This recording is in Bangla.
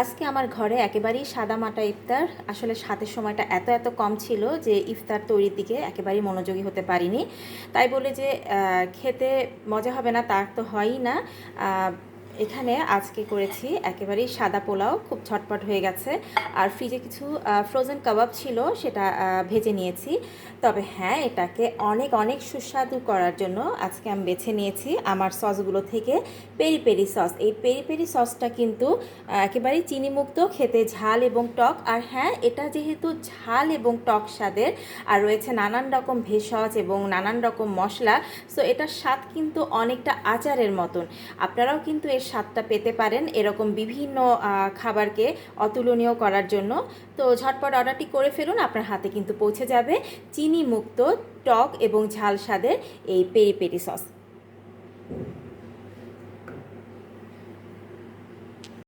আজকে আমার ঘরে একেবারেই সাদামাটা ইফতার। আসলে হাতে সময়টা এত কম ছিল যে ইফতার তৈরির দিকে একেবারেই মনোযোগী হতে পারিনি। তাই বলে যে খেতে মজা হবে না তা তো হয়ই না। এখানে আজকে করেছি একেবারেই সাদা পোলাও, খুব ঝটপট হয়ে গেছে। আর ফ্রিজে কিছু ফ্রোজেন কাবাব ছিল, সেটা ভেজে নিয়েছি। তবে হ্যাঁ, এটাকে অনেক অনেক সুস্বাদু করার জন্য আজকে আমি বেছে নিয়েছি আমার সসগুলো থেকে পেরি পেরি সস। এই পেরি পেরি সসটা কিন্তু একেবারেই চিনিমুক্ত, খেতে ঝাল এবং টক। আর হ্যাঁ, এটা যেহেতু ঝাল এবং টক স্বাদের আর রয়েছে নানান রকম ভেষজ এবং নানান রকম মশলা, সো এটার স্বাদ কিন্তু অনেকটা আচারের মতন। আপনারাও কিন্তু এর স্বাদটা পেতে পারেন এরকম বিভিন্ন খাবারকে অতুলনীয় করার জন্য। তো ঝটপট অর্ডারটি করে ফেলুন, আপনার হাতে কিন্তু পৌঁছে যাবে চিনি মুক্ত টক এবং ঝাল স্বাদের এই পেরি পেরি সস।